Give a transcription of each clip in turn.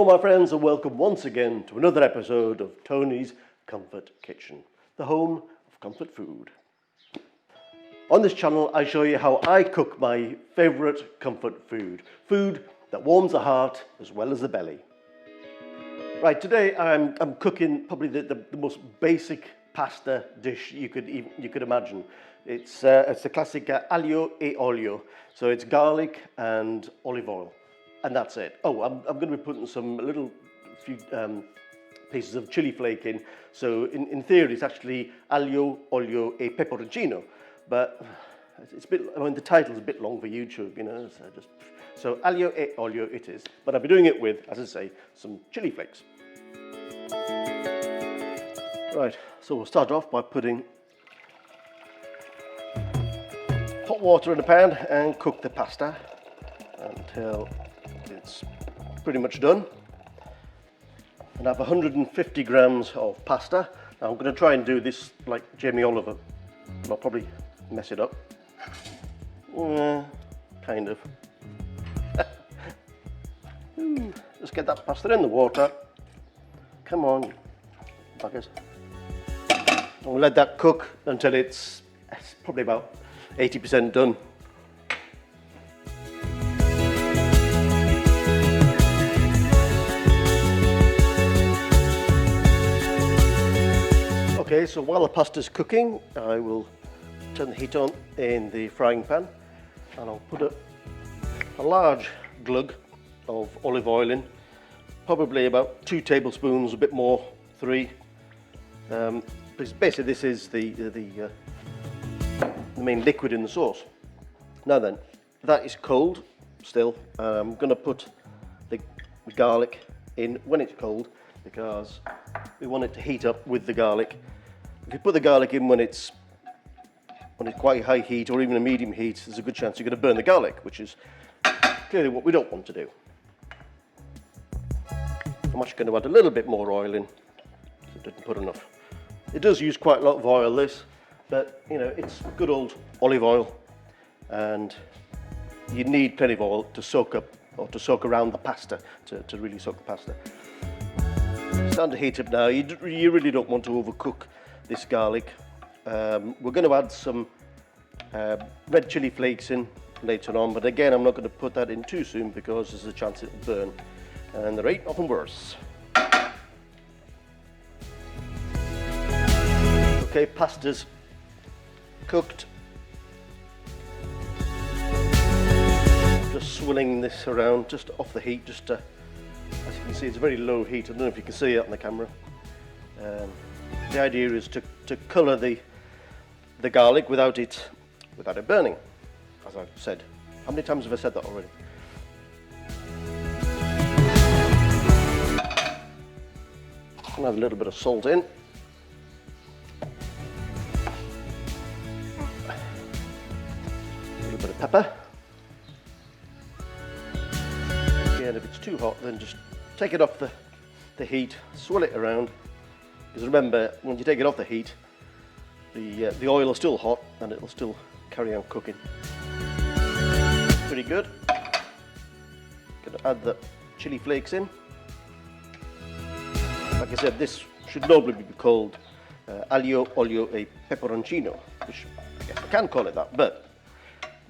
Hello my friends and welcome once again to another episode of Tony's Comfort Kitchen, the home of comfort food. On this channel I show you how I cook my favourite comfort food, food that warms the heart as well as the belly. Right, today I'm cooking probably the most basic pasta dish you could imagine. It's the classic aglio e olio, so it's garlic and olive oil. And that's it. Oh, I'm going to be putting some few pieces of chili flake in. So in theory, it's actually aglio, olio e peperoncino. But it's a bit, I mean, the title's a bit long for YouTube, you know. So aglio e olio it is. But I'll be doing it with, as I say, some chili flakes. Right. So we'll start off by putting hot water in a pan and cook the pasta until it's pretty much done. And I have 150 grams of pasta. Now I'm going to try and do this like Jamie Oliver, and I'll probably mess it up. Kind of. Just get that pasta in the water. Come on, buggers. And we'll let that cook until it's probably about 80% done. Okay, so while the pasta's cooking, I will turn the heat on in the frying pan and I'll put a large glug of olive oil in, probably about 2 tablespoons, a bit more, 3. Because basically this is the main liquid in the sauce. Now then, that is cold still. I'm going to put the garlic in when it's cold because we want it to heat up with the garlic. If you put the garlic in when it's quite high heat or even a medium heat, there's a good chance you're going to burn the garlic, which is clearly what we don't want to do. I'm actually going to add a little bit more oil in, so I didn't put enough. It does use quite a lot of oil, this, but you know, it's good old olive oil, and you need plenty of oil to soak up or to soak around the pasta, to really soak the pasta. It's starting to heat up now. You really don't want to overcook this garlic. We're going to add some red chili flakes in later on, but again I'm not going to put that in too soon because there's a chance it'll burn, and there ain't nothing worse. Okay, pasta's cooked. Just swirling this around just off the heat, just to, as you can see, it's a very low heat. I don't know if you can see it on the camera. The idea is to colour the garlic without it burning, as I've said. How many times have I said that already? I'll add a little bit of salt in. A little bit of pepper. And if it's too hot, then just take it off the heat, swirl it around. Because remember, when you take it off the heat, the oil is still hot and it'll still carry on cooking. Pretty good. Gonna add the chili flakes in. Like I said, this should normally be called aglio, olio e peperoncino, which I guess I can call it that, but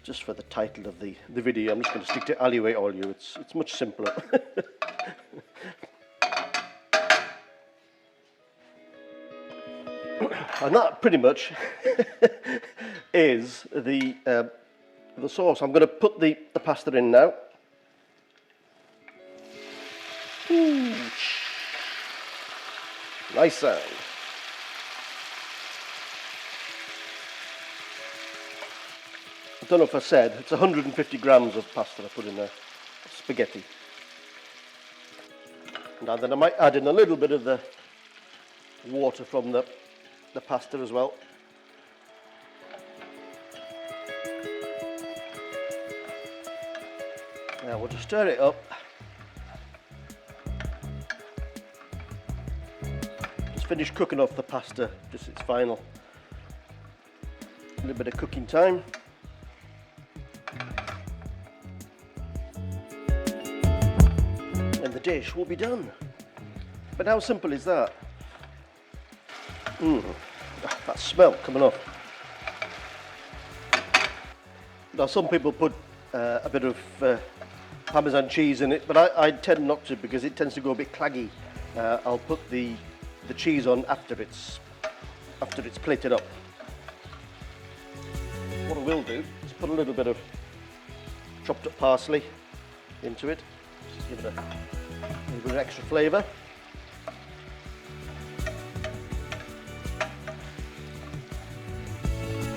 just for the title of the video, I'm just going to stick to aglio e olio. It's much simpler. And that pretty much is the sauce. I'm going to put the pasta in now. Nice sound. I don't know if I said, it's 150 grams of pasta I put in there, spaghetti. Now then I might add in a little bit of the water from the pasta as well. Now we'll just stir it up. Just finished cooking off the pasta, just its final. A little bit of cooking time. dish will be done. But how simple is that? That smell coming off. Now some people put a bit of Parmesan cheese in it, but I tend not to because it tends to go a bit claggy. I'll put the cheese on after it's plated up. What I will do is put a little bit of chopped up parsley into it, just to give it a little bit of extra flavour.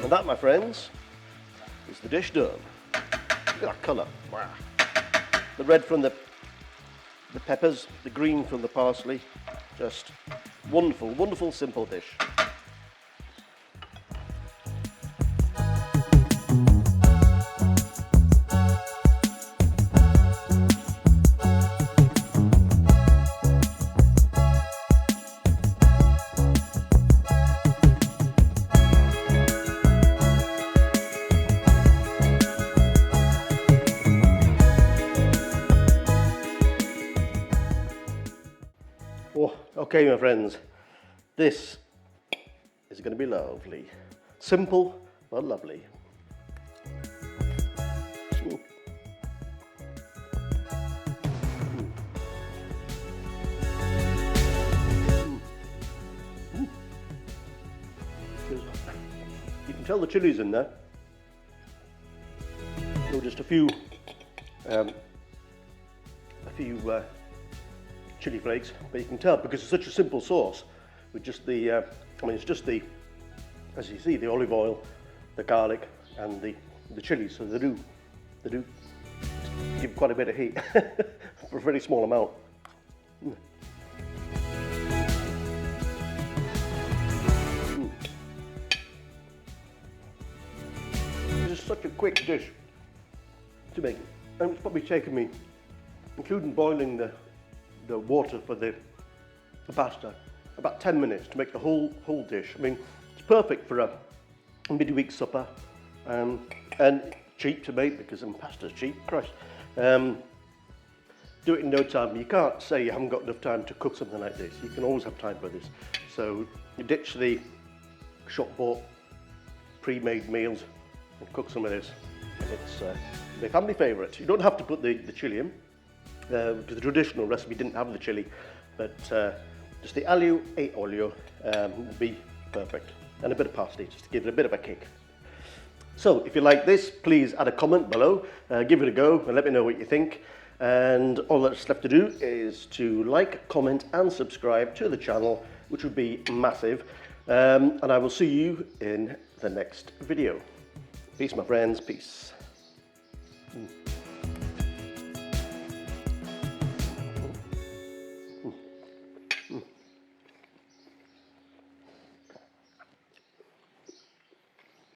And that, my friends, is the dish done. Look at that colour. Wow. The red from the peppers, the green from the parsley. Just wonderful, wonderful, simple dish. Oh, okay, my friends, this is going to be lovely. Simple but lovely. You can tell the chili's in there. So just a few chili flakes, but you can tell because it's such a simple sauce with just the, it's just the, as you see, the olive oil, the garlic, and the chilies. So they do give quite a bit of heat for a very small amount. This is such a quick dish to make, and it's probably taken me, including boiling the water for the pasta, about 10 minutes to make the whole dish. I mean, it's perfect for a midweek supper, and cheap to make because pasta's cheap. Christ, do it in no time. You can't say you haven't got enough time to cook something like this. You can always have time for this. So you ditch the shop-bought, pre-made meals and cook some of this. It's my family favourite. You don't have to put the chilli in. Because the traditional recipe didn't have the chilli, but just the aglio e olio would be perfect, and a bit of parsley just to give it a bit of a kick. So if you like this, please add a comment below, give it a go and let me know what you think, and all that's left to do is to like, comment and subscribe to the channel, which would be massive, and I will see you in the next video. Peace, my friends, peace.